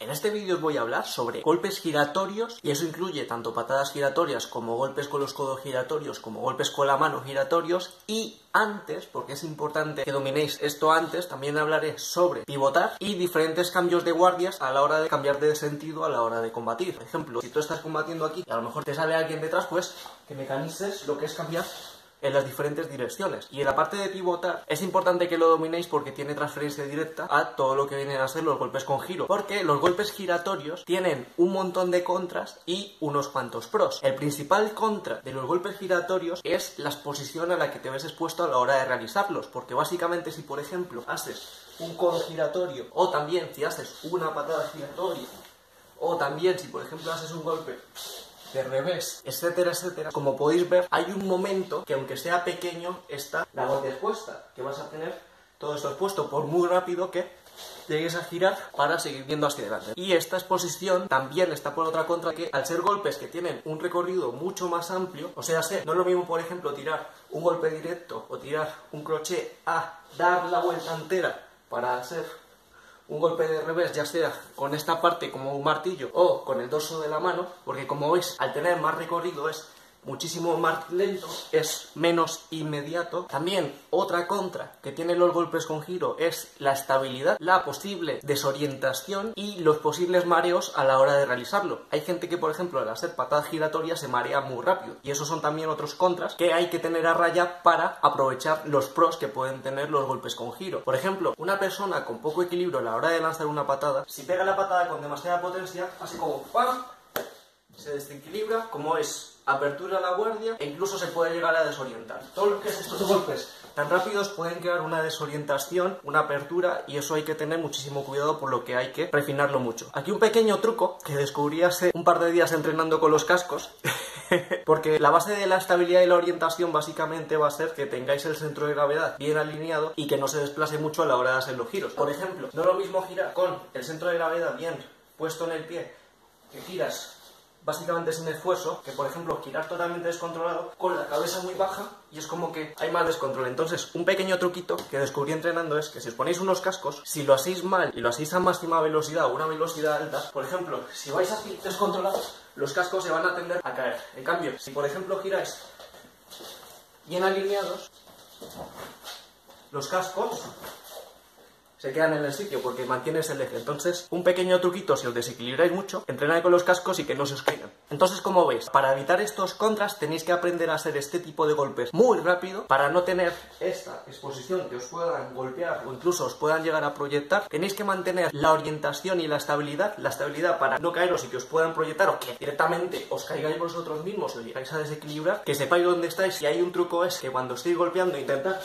En este vídeo os voy a hablar sobre golpes giratorios y eso incluye tanto patadas giratorias como golpes con los codos giratorios como golpes con la mano giratorios y antes, porque es importante que dominéis esto antes, también hablaré sobre pivotar y diferentes cambios de guardias a la hora de cambiar de sentido a la hora de combatir. Por ejemplo, si tú estás combatiendo aquí y a lo mejor te sale alguien detrás, pues que mecanices lo que es cambiar en las diferentes direcciones. Y en la parte de pivotar es importante que lo dominéis porque tiene transferencia directa a todo lo que vienen a ser los golpes con giro, porque los golpes giratorios tienen un montón de contras y unos cuantos pros. El principal contra de los golpes giratorios es la exposición a la que te ves expuesto a la hora de realizarlos, porque básicamente si por ejemplo haces un codo giratorio o también si haces una patada giratoria o también si por ejemplo haces un golpe de revés, etcétera, etcétera. Como podéis ver, hay un momento que aunque sea pequeño, está la guardia expuesta, que vas a tener todo esto expuesto por muy rápido que llegues a girar para seguir viendo hacia adelante. Y esta exposición también está por otra contra, que al ser golpes que tienen un recorrido mucho más amplio, o sea, no es lo mismo, por ejemplo, tirar un golpe directo o tirar un crochet a dar la vuelta entera para hacer un golpe de revés, ya sea con esta parte como un martillo o con el dorso de la mano, porque como veis, al tener más recorrido es muchísimo más lento, es menos inmediato. También otra contra que tienen los golpes con giro es la estabilidad, la posible desorientación y los posibles mareos a la hora de realizarlo. Hay gente que, por ejemplo, al hacer patadas giratorias se marea muy rápido y esos son también otros contras que hay que tener a raya para aprovechar los pros que pueden tener los golpes con giro. Por ejemplo, una persona con poco equilibrio a la hora de lanzar una patada, si pega la patada con demasiada potencia, así como ¡pam!, se desequilibra, como es apertura a la guardia e incluso se puede llegar a desorientar. Todo lo que es estos golpes tan rápidos pueden crear una desorientación, una apertura, y eso hay que tener muchísimo cuidado, por lo que hay que refinarlo mucho. Aquí un pequeño truco que descubrí hace un par de días entrenando con los cascos porque la base de la estabilidad y la orientación básicamente va a ser que tengáis el centro de gravedad bien alineado y que no se desplace mucho a la hora de hacer los giros. Por ejemplo, no es lo mismo girar con el centro de gravedad bien puesto en el pie, que giras básicamente sin esfuerzo, que por ejemplo girar totalmente descontrolado con la cabeza muy baja y es como que hay más descontrol. Entonces un pequeño truquito que descubrí entrenando es que si os ponéis unos cascos, si lo hacéis mal y lo hacéis a máxima velocidad o una velocidad alta, por ejemplo, si vais así descontrolados, los cascos se van a tender a caer. En cambio, si por ejemplo giráis bien alineados, los cascos se quedan en el sitio porque mantienes el eje. Entonces, un pequeño truquito, si os desequilibráis mucho, entrenad con los cascos y que no se os caigan. Entonces, como veis, para evitar estos contras tenéis que aprender a hacer este tipo de golpes muy rápido para no tener esta exposición que os puedan golpear o incluso os puedan llegar a proyectar. Tenéis que mantener la orientación y la estabilidad para no caeros y que os puedan proyectar o que directamente os caigáis vosotros mismos o llegáis a desequilibrar, que sepáis dónde estáis. Y hay un truco es que cuando estéis golpeando intentad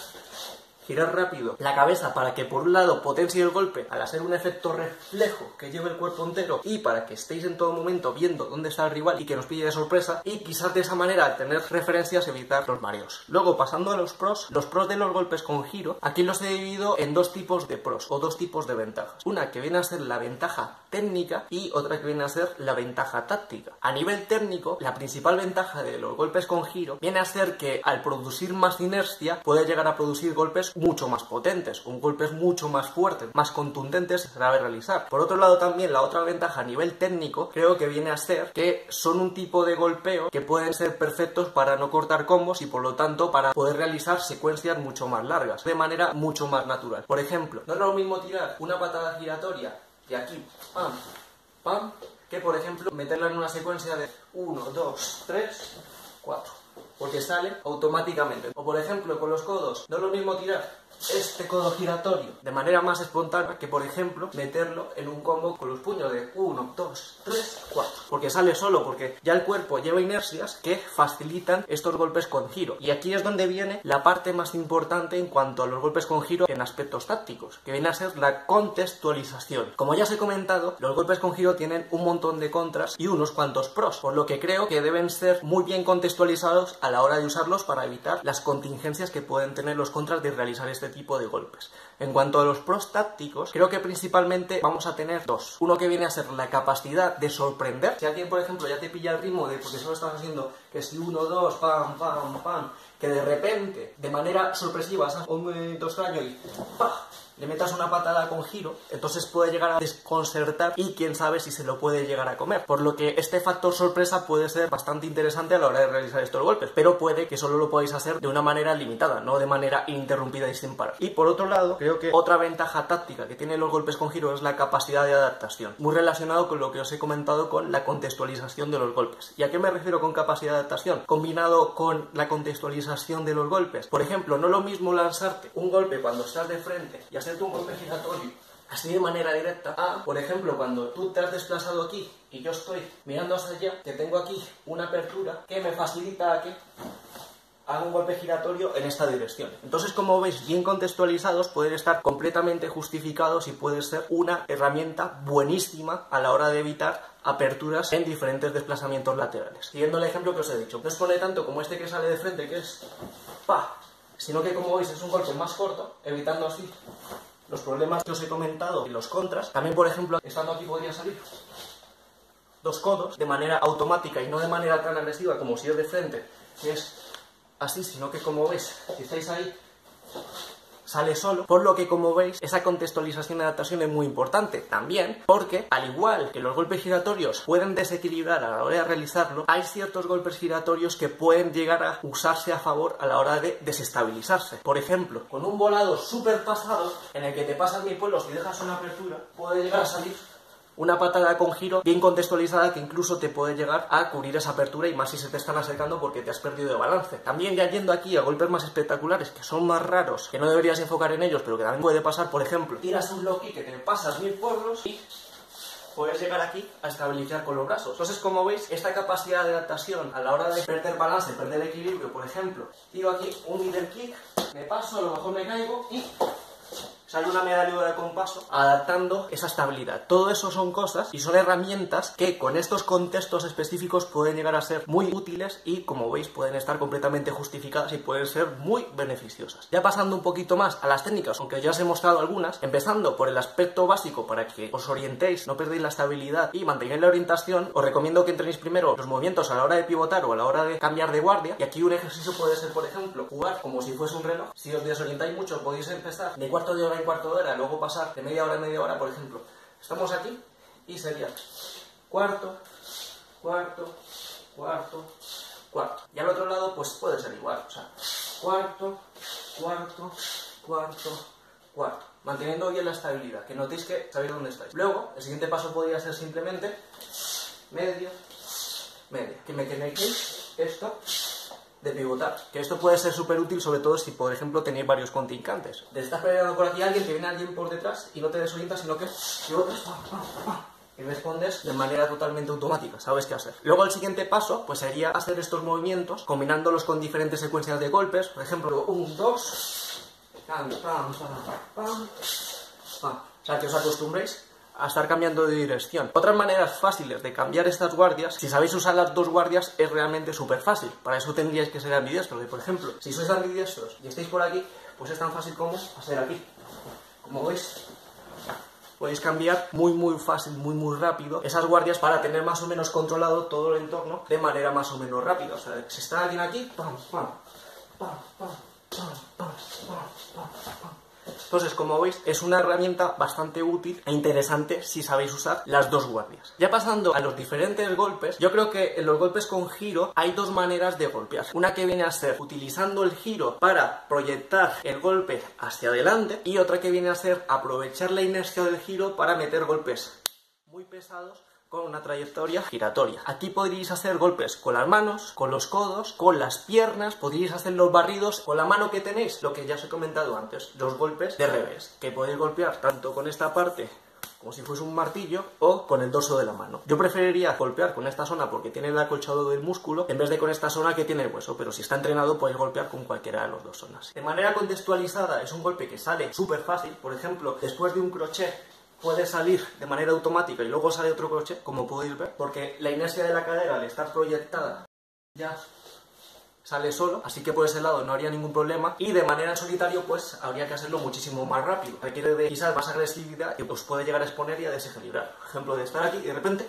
girar rápido la cabeza para que por un lado potencie el golpe al hacer un efecto reflejo que lleve el cuerpo entero y para que estéis en todo momento viendo dónde está el rival y que nos pille de sorpresa, y quizás de esa manera al tener referencias evitar los mareos. Luego, pasando a los pros de los golpes con giro, aquí los he dividido en dos tipos de pros o dos tipos de ventajas. Una que viene a ser la ventaja técnica y otra que viene a ser la ventaja táctica. A nivel técnico, la principal ventaja de los golpes con giro viene a ser que al producir más inercia puede llegar a producir golpes mucho más potentes, con golpes mucho más fuertes, más contundentes se sabe realizar. Por otro lado, también la otra ventaja a nivel técnico creo que viene a ser que son un tipo de golpeo que pueden ser perfectos para no cortar combos y por lo tanto para poder realizar secuencias mucho más largas, de manera mucho más natural. Por ejemplo, no es lo mismo tirar una patada giratoria de aquí, pam, pam, que por ejemplo meterla en una secuencia de 1, 2, 3, 4. Porque sale automáticamente. O por ejemplo con los codos, no es lo mismo tirar este codo giratorio de manera más espontánea que por ejemplo meterlo en un combo con los puños de 1, 2, 3, 4, porque sale solo, porque ya el cuerpo lleva inercias que facilitan estos golpes con giro. Y aquí es donde viene la parte más importante en cuanto a los golpes con giro en aspectos tácticos, que viene a ser la contextualización. Como ya os he comentado, los golpes con giro tienen un montón de contras y unos cuantos pros, por lo que creo que deben ser muy bien contextualizados a la hora de usarlos para evitar las contingencias que pueden tener los contras de realizar este tipo de golpes. En cuanto a los pros tácticos, creo que principalmente vamos a tener dos. Uno que viene a ser la capacidad de sorprender. Si alguien, por ejemplo, ya te pilla el ritmo de porque solo estás haciendo que si 1, 2, pam, pam, pam, que de repente, de manera sorpresiva, ¿sabes? Un movimiento extraño y ¡pah!, le metas una patada con giro, entonces puede llegar a desconcertar y quién sabe si se lo puede llegar a comer. Por lo que este factor sorpresa puede ser bastante interesante a la hora de realizar estos golpes, pero puede que solo lo podáis hacer de una manera limitada, no de manera ininterrumpida y sin parar. Y por otro lado, creo que otra ventaja táctica que tienen los golpes con giro es la capacidad de adaptación, muy relacionado con lo que os he comentado con la contextualización de los golpes. ¿Y a qué me refiero con capacidad de adaptación? Combinado con la contextualización de los golpes. Por ejemplo, no es lo mismo lanzarte un golpe cuando estás de frente y hacerte un golpe giratorio así de manera directa a, por ejemplo, cuando tú te has desplazado aquí y yo estoy mirando hacia allá, que tengo aquí una apertura que me facilita que haga un golpe giratorio en esta dirección. Entonces, como veis, bien contextualizados, pueden estar completamente justificados y puede ser una herramienta buenísima a la hora de evitar aperturas en diferentes desplazamientos laterales. Siguiendo el ejemplo que os he dicho, no expone tanto como este que sale de frente, que es ¡pa!, sino que, como veis, es un golpe más corto, evitando así los problemas que os he comentado y los contras. También, por ejemplo, estando aquí podría salir 2 codos de manera automática y no de manera tan agresiva como si es de frente, que es así, sino que, como veis, si estáis ahí, sale solo, por lo que, como veis, esa contextualización y adaptación es muy importante también, porque al igual que los golpes giratorios pueden desequilibrar a la hora de realizarlo, hay ciertos golpes giratorios que pueden llegar a usarse a favor a la hora de desestabilizarse. Por ejemplo, con un volado súper pasado en el que te pasas mil pueblos y dejas una apertura, puede llegar a salir una patada con giro bien contextualizada que incluso te puede llegar a cubrir esa apertura, y más si se te están acercando porque te has perdido de balance. También, ya yendo aquí a golpes más espectaculares, que son más raros, que no deberías enfocar en ellos, pero que también puede pasar, por ejemplo, tiras un low kick que te pasas mil pueblos y puedes llegar aquí a estabilizar con los brazos. Entonces, como veis, esta capacidad de adaptación a la hora de perder balance, perder equilibrio, por ejemplo, tiro aquí un middle kick, me paso, a lo mejor me caigo y sale una medalluda de compaso adaptando esa estabilidad. Todo eso son cosas y son herramientas que con estos contextos específicos pueden llegar a ser muy útiles y, como veis, pueden estar completamente justificadas y pueden ser muy beneficiosas. Ya pasando un poquito más a las técnicas, aunque ya os he mostrado algunas, empezando por el aspecto básico para que os orientéis, no perdéis la estabilidad y mantengáis la orientación, os recomiendo que entrenéis primero los movimientos a la hora de pivotar o a la hora de cambiar de guardia. Y aquí un ejercicio puede ser, por ejemplo, jugar como si fuese un reloj. Si os desorientáis mucho, podéis empezar de cuarto de hora en cuarto de hora, luego pasar de media hora en media hora. Por ejemplo, estamos aquí y sería cuarto, cuarto, cuarto, cuarto. Y al otro lado pues puede ser igual, o sea, cuarto, cuarto, cuarto, cuarto, manteniendo bien la estabilidad, que notéis que sabéis dónde estáis. Luego, el siguiente paso podría ser simplemente medio, medio, que me tenéis esto de pivotar, que esto puede ser súper útil, sobre todo si, por ejemplo, tenéis varios contrincantes. Te estás peleando por aquí a alguien, que viene alguien por detrás y no te desorientas, sino que pivotas y respondes de manera totalmente automática, sabes qué hacer. Luego, el siguiente paso pues sería hacer estos movimientos combinándolos con diferentes secuencias de golpes. Por ejemplo, 1, 2, pam, pam, pam, pam, pam. O sea, que os acostumbréis a estar cambiando de dirección. Otras maneras fáciles de cambiar estas guardias, si sabéis usar las dos guardias, es realmente súper fácil. Para eso tendríais que ser ambidiestros. Por ejemplo, si sois ambidiestros y estáis por aquí, pues es tan fácil como hacer aquí. Como veis, podéis cambiar muy fácil, muy rápido esas guardias para tener más o menos controlado todo el entorno de manera más o menos rápida. O sea, si está alguien aquí, pam, pam, pam, pam, pam, pam, pam, pam, pam. Entonces, como veis, es una herramienta bastante útil e interesante si sabéis usar las dos guardias. Ya pasando a los diferentes golpes, yo creo que en los golpes con giro hay dos maneras de golpear. Una que viene a ser utilizando el giro para proyectar el golpe hacia adelante, y otra que viene a ser aprovechar la inercia del giro para meter golpes muy pesados con una trayectoria giratoria. Aquí podríais hacer golpes con las manos, con los codos, con las piernas, podríais hacer los barridos con la mano que tenéis, lo que ya os he comentado antes, los golpes de revés, que podéis golpear tanto con esta parte como si fuese un martillo o con el dorso de la mano. Yo preferiría golpear con esta zona porque tiene el acolchado del músculo en vez de con esta zona que tiene el hueso, pero si está entrenado podéis golpear con cualquiera de las dos zonas. De manera contextualizada, es un golpe que sale súper fácil. Por ejemplo, después de un crochet puede salir de manera automática y luego sale otro crochet, como podéis ver, porque la inercia de la cadera al estar proyectada ya sale solo, así que por ese lado no habría ningún problema. Y de manera en solitario pues habría que hacerlo muchísimo más rápido, requiere de quizás más agresividad que os puede llegar a exponer y a desequilibrar. Por ejemplo, de estar aquí y de repente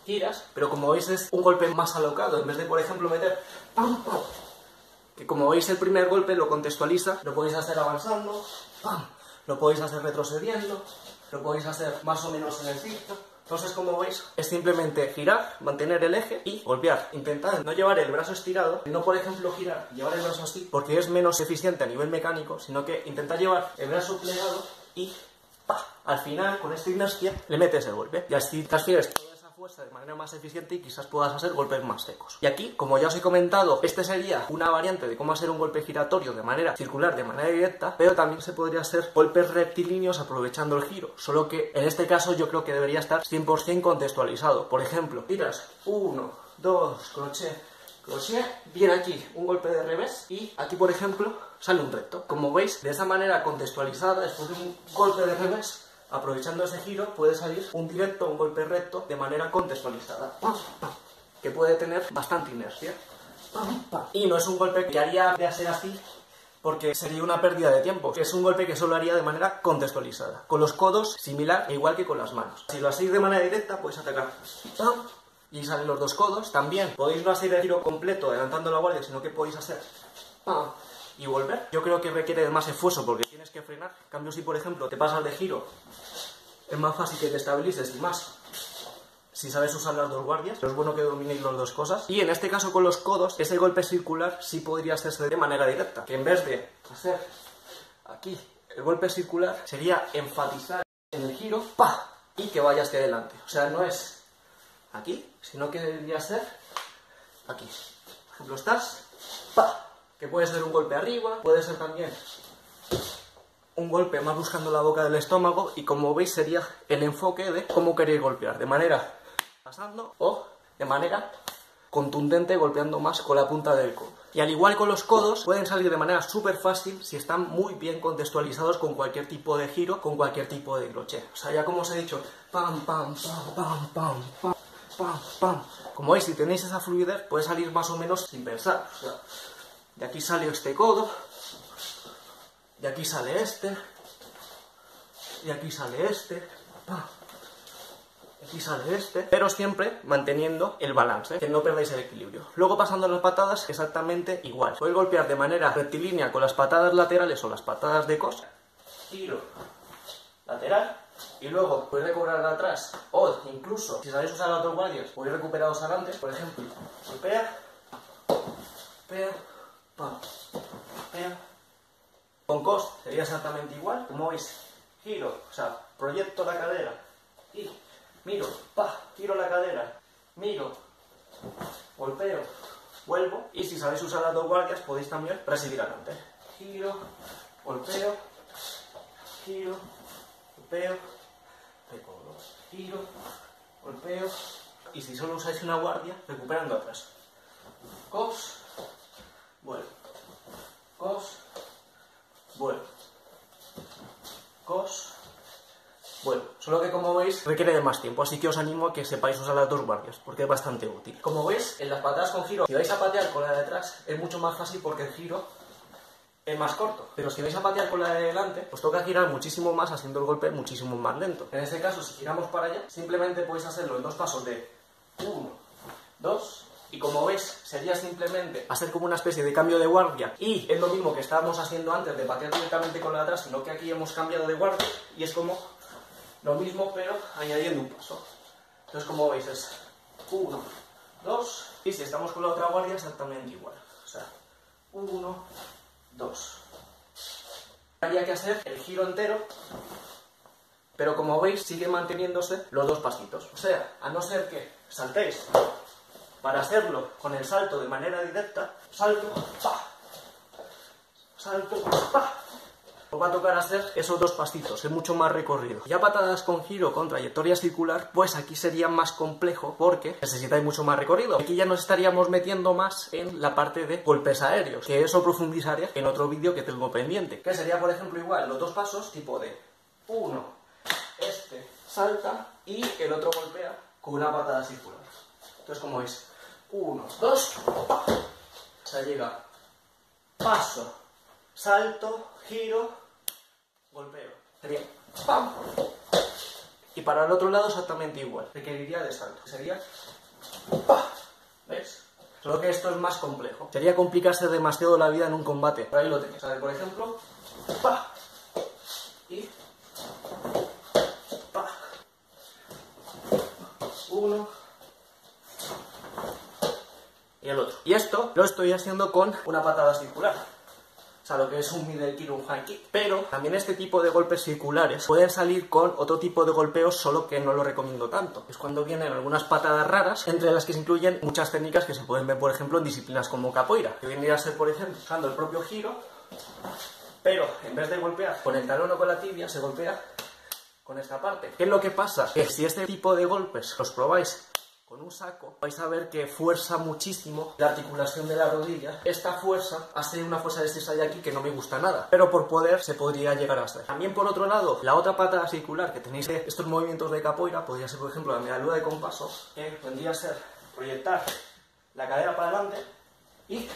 giras, pero como veis es un golpe más alocado, en vez de, por ejemplo, meter ¡pam! ¡Pam! Que como veis el primer golpe lo contextualiza, lo podéis hacer avanzando, ¡pam! Lo podéis hacer retrocediendo, lo podéis hacer más o menos en el círculo. Entonces, como veis, es simplemente girar, mantener el eje y golpear. Intentad no llevar el brazo estirado, no, por ejemplo, girar y llevar el brazo así, porque es menos eficiente a nivel mecánico, sino que intentad llevar el brazo plegado y ¡pah! Al final, con esta inercia, le metes el golpe. Y así transfieres toda esa fuerza de manera más eficiente y quizás puedas hacer golpes más secos. Y aquí, como ya os he comentado, este sería una variante de cómo hacer un golpe giratorio de manera circular, de manera directa, pero también se podría hacer golpes rectilíneos aprovechando el giro. Solo que en este caso yo creo que debería estar 100% contextualizado. Por ejemplo, tiras 1, 2, crochet, crochet, viene aquí un golpe de revés y aquí, por ejemplo, sale un recto. Como veis, de esa manera contextualizada, después de un golpe de revés, aprovechando ese giro, puede salir un directo, un golpe recto, de manera contextualizada, que puede tener bastante inercia. Y no es un golpe que haría de hacer así, porque sería una pérdida de tiempo. Es un golpe que solo haría de manera contextualizada. Con los codos, similar, e igual que con las manos. Si lo hacéis de manera directa, podéis atacar. Y salen los dos codos. También podéis no hacer el giro completo adelantando la guardia, sino que podéis hacer y volver. Yo creo que requiere de más esfuerzo porque tienes que frenar. En cambio, si por ejemplo te pasas de giro, es más fácil que te estabilices y más si sabes usar las dos guardias. Pero es bueno que dominéis las dos cosas. Y en este caso con los codos, ese golpe circular sí podría hacerse de manera directa, que en vez de hacer aquí el golpe circular, sería enfatizar en el giro y que vaya hacia adelante. O sea, no es aquí, sino que debería ser aquí. Por ejemplo, estás que puede ser un golpe arriba, puede ser también un golpe más buscando la boca del estómago, y como veis sería el enfoque de cómo queréis golpear, de manera pasando o de manera contundente, golpeando más con la punta del codo. Y al igual con los codos, pueden salir de manera súper fácil si están muy bien contextualizados con cualquier tipo de giro, con cualquier tipo de crochet. O sea, ya como os he dicho, pam, pam, pam, pam, pam, pam, pam, pam. Como veis, si tenéis esa fluidez, puede salir más o menos sin pensar. O sea, de aquí sale este codo, de aquí sale este, de aquí sale este, de aquí sale este, pero siempre manteniendo el balance, que no perdáis el equilibrio. Luego, pasando a las patadas, exactamente igual. Podéis golpear de manera rectilínea con las patadas laterales o las patadas de cos, giro lateral, y luego podéis recobrar de atrás, o incluso, si sabéis usar las dos guardias, podéis recuperaros adelante. Por ejemplo, golpea, con cos sería exactamente igual. Como veis, giro, o sea, proyecto la cadera y miro, giro la cadera, miro, golpeo, vuelvo. Y si sabéis usar las dos guardias, podéis también presidir adelante. Giro, golpeo, recodo, giro, golpeo. Y si solo usáis una guardia, recuperando atrás. Cos, vuelvo, cos, vuelvo, cos, vuelvo. Solo que, como veis, requiere de más tiempo, así que os animo a que sepáis usar las dos guardias, porque es bastante útil. Como veis, en las patadas con giro, si vais a patear con la de atrás, es mucho más fácil porque el giro es más corto. Pero si vais a patear con la de delante, os toca girar muchísimo más, haciendo el golpe muchísimo más lento. En este caso, si giramos para allá, simplemente podéis hacerlo en dos pasos de 1, 2... Y como veis, sería simplemente hacer como una especie de cambio de guardia. Y es lo mismo que estábamos haciendo antes de patear directamente con la de atrás, sino que aquí hemos cambiado de guardia y es como lo mismo, pero añadiendo un paso. Entonces, como veis, es 1, 2, y si estamos con la otra guardia, exactamente igual. O sea, 1, 2. Habría que hacer el giro entero, pero como veis, sigue manteniéndose los dos pasitos. O sea, a no ser que saltéis. Para hacerlo con el salto de manera directa, salto, salto, os va a tocar hacer esos dos pasitos, es mucho más recorrido. Ya patadas con giro con trayectoria circular, pues aquí sería más complejo porque necesitáis mucho más recorrido. Aquí ya nos estaríamos metiendo más en la parte de golpes aéreos, que eso profundizaré en otro vídeo que tengo pendiente. Que sería, por ejemplo, igual, los dos pasos, tipo de 1, este salta y el otro golpea con una patada circular. Entonces, como veis, 1, 2, o sea, llega, paso, salto, giro, golpeo. Sería pam, Y para el otro lado exactamente igual, requeriría de salto. Sería... ¿Ves? Solo que esto es más complejo. Sería complicarse demasiado la vida en un combate. Por ahí lo tenéis. A ver, por ejemplo... Y... Uno... Y el otro. Y esto lo estoy haciendo con una patada circular. O sea, lo que es un middle kick o un high kick. Pero también este tipo de golpes circulares pueden salir con otro tipo de golpeos, solo que no lo recomiendo tanto. Es cuando vienen algunas patadas raras, entre las que se incluyen muchas técnicas que se pueden ver, por ejemplo, en disciplinas como capoeira. Que vendría a ser, por ejemplo, usando el propio giro, pero en vez de golpear con el talón o con la tibia, se golpea con esta parte. ¿Qué es lo que pasa? Que si este tipo de golpes los probáis con un saco, vais a ver que fuerza muchísimo la articulación de la rodilla. Esta fuerza hace una fuerza de este de aquí que no me gusta nada, pero por poder se podría llegar a hacer. También, por otro lado, la otra patada circular que tenéis de estos movimientos de capoeira podría ser, por ejemplo, la medialuna de compaso, que vendría a ser proyectar la cadera para adelante y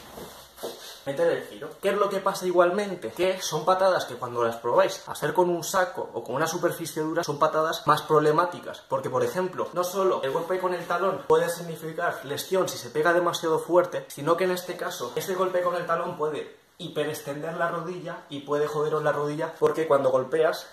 meter el giro. ¿Qué es lo que pasa igualmente? Que son patadas que cuando las probáis hacer con un saco o con una superficie dura son patadas más problemáticas, porque por ejemplo, no solo el golpe con el talón puede significar lesión si se pega demasiado fuerte, sino que en este caso, este golpe con el talón puede hiperextender la rodilla y puede joderos la rodilla, porque cuando golpeas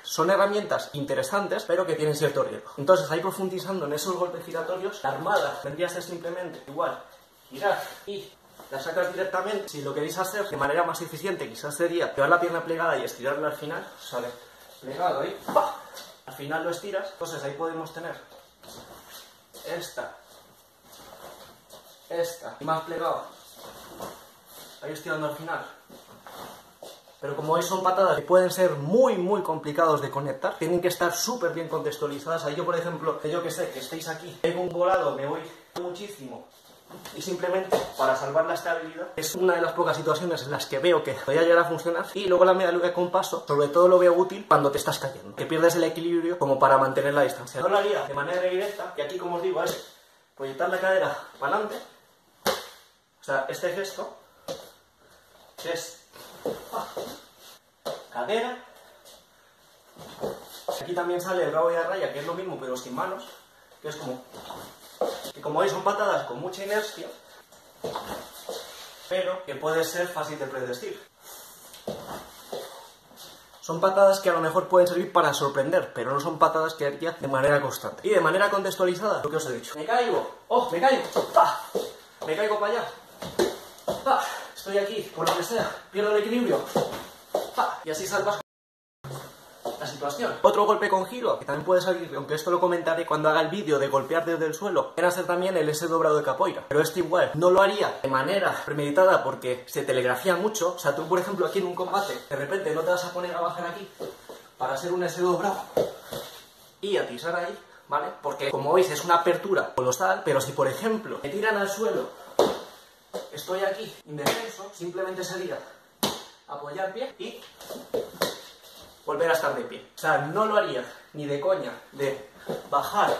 son herramientas interesantes pero que tienen cierto riesgo. Entonces, ahí profundizando en esos golpes giratorios, la armada vendría a ser simplemente igual, girar y la sacas directamente. Si lo queréis hacer de manera más eficiente, quizás sería llevar la pierna plegada y estirarla al final. Sale plegado ahí, ¡pah! Al final lo estiras. Entonces ahí podemos tener esta y más plegado, ahí estirando al final. Pero como veis son patadas que pueden ser muy complicados de conectar, tienen que estar súper bien contextualizadas. Ahí yo, por ejemplo, que yo que sé, que estéis aquí, tengo un volado, me voy muchísimo y simplemente para salvar la estabilidad es una de las pocas situaciones en las que veo que podría llegar a funcionar. Y luego la medialuna con paso, sobre todo lo veo útil cuando te estás cayendo, que pierdes el equilibrio como para mantener la distancia. No lo haría de manera directa, que aquí, como os digo, es proyectar la cadera para adelante. O sea, este gesto que es cadera. Aquí también sale el rabo y la raya, que es lo mismo pero sin manos, que es como... Y como veis son patadas con mucha inercia, pero que puede ser fácil de predecir. Son patadas que a lo mejor pueden servir para sorprender, pero no son patadas que haría de manera constante. Y de manera contextualizada, lo que os he dicho. Me caigo, ¡oh! Me caigo, ¡pah! Me caigo para allá, ¡pah! Estoy aquí, por lo que sea, pierdo el equilibrio, ¡pah! Y así salvas la situación. Otro golpe con giro, que también puede salir, aunque esto lo comentaré cuando haga el vídeo de golpear desde el suelo, era hacer también el S dobrado de capoeira. Pero esto igual, no lo haría de manera premeditada porque se telegrafía mucho. O sea, tú por ejemplo aquí en un combate, de repente no te vas a poner a bajar aquí para hacer un S dobrado y atisar ahí, ¿vale? Porque como veis es una apertura colosal, pero si por ejemplo me tiran al suelo, estoy aquí indefenso, simplemente sería apoyar pie y volver a estar de pie. O sea, no lo haría ni de coña de bajar,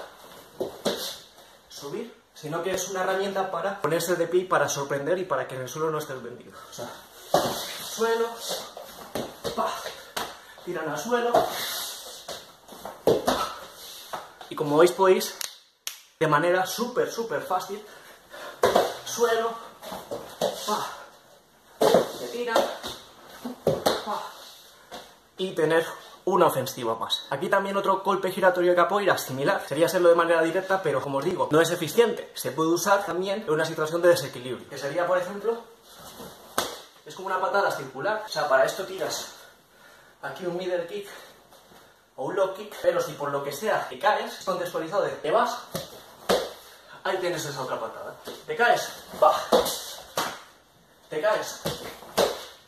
subir, sino que es una herramienta para ponerse de pie, para sorprender y para que en el suelo no estés vendido. O sea, suelo, pa, tiran al suelo, pa. Y como veis podéis, de manera súper fácil, suelo, pa, se tiran, pa, y tener una ofensiva más. Aquí también otro golpe giratorio de capoeira similar. Sería hacerlo de manera directa, pero como os digo, no es eficiente. Se puede usar también en una situación de desequilibrio. Que sería, por ejemplo, es como una patada circular. O sea, para esto tiras aquí un middle kick o un low kick, pero si por lo que sea te caes, es contextualizado de te vas, ahí tienes esa otra patada. Te caes, ¡bah! Te caes,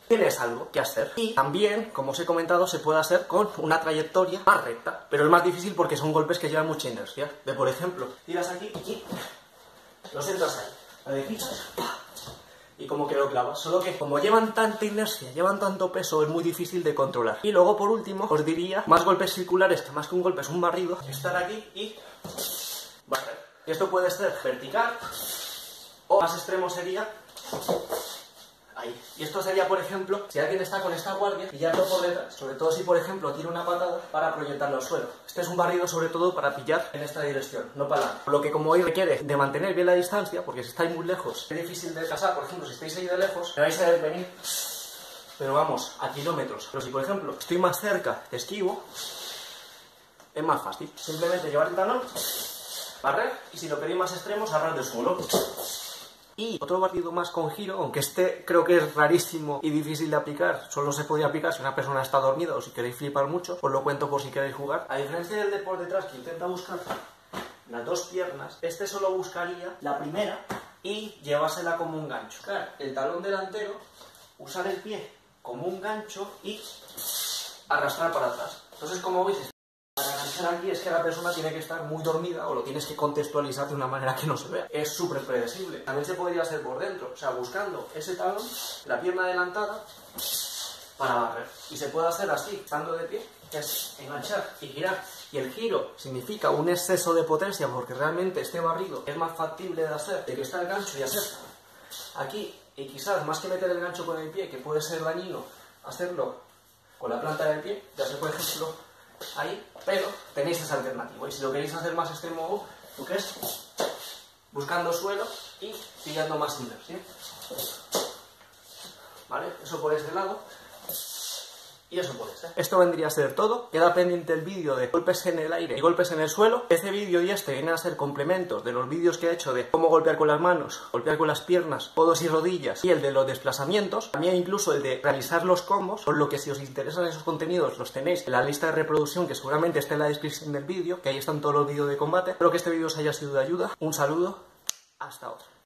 tienes algo que hacer. Y también, como os he comentado, se puede hacer con una trayectoria más recta, pero es más difícil porque son golpes que llevan mucha inercia. De, por ejemplo, tiras aquí y los entras ahí, la deslizas y como que lo clavas. Solo que como llevan tanta inercia, llevan tanto peso, es muy difícil de controlar. Y luego, por último, os diría más golpes circulares, que más que un golpe es un barrido. Estar aquí y barrer. Y esto puede ser vertical o más extremo sería ahí. Y esto sería, por ejemplo, si alguien está con esta guardia, pillarlo por detrás, sobre todo si, por ejemplo, tira una patada para proyectarlo al suelo. Este es un barrido sobre todo para pillar en esta dirección, no para adelante. Lo que como hoy requiere de mantener bien la distancia, porque si estáis muy lejos, es difícil de casar. Por ejemplo, si estáis ahí de lejos, me vais a ver venir, pero vamos, a kilómetros. Pero si, por ejemplo, estoy más cerca, esquivo, es más fácil. Simplemente llevar el talón, barrer, y si lo queréis más extremos, agarrar del suelo. Y otro barrido más con giro, aunque este creo que es rarísimo y difícil de aplicar, solo se podía aplicar si una persona está dormida o si queréis flipar mucho, os lo cuento por si queréis jugar. A diferencia del de por detrás que intenta buscar las dos piernas, este solo buscaría la primera y llevársela como un gancho. Claro, el talón delantero, usar el pie como un gancho y arrastrar para atrás. Entonces, como veis, para enganchar aquí es que la persona tiene que estar muy dormida o lo tienes que contextualizar de una manera que no se vea. Es súper predecible. También se podría hacer por dentro, o sea, buscando ese talón, la pierna adelantada, para barrer. Y se puede hacer así, estando de pie, que es enganchar y girar. Y el giro significa un exceso de potencia porque realmente este barrido es más factible de hacer, de que está el gancho y hacer aquí. Y quizás más que meter el gancho con el pie, que puede ser dañino, hacerlo con la planta del pie, ya sé por ejemplo ahí, pero tenéis esa alternativa. Y si lo queréis hacer más extremo, lo que es buscando suelo y pillando más inversión. ¿Vale? Eso por este lado. Y eso puede ser. Esto vendría a ser todo. Queda pendiente el vídeo de golpes en el aire y golpes en el suelo. Este vídeo y este vienen a ser complementos de los vídeos que he hecho de cómo golpear con las manos, golpear con las piernas, codos y rodillas, y el de los desplazamientos. También incluso el de realizar los combos, por lo que si os interesan esos contenidos los tenéis en la lista de reproducción que seguramente está en la descripción del vídeo, que ahí están todos los vídeos de combate. Espero que este vídeo os haya sido de ayuda. Un saludo. Hasta otra.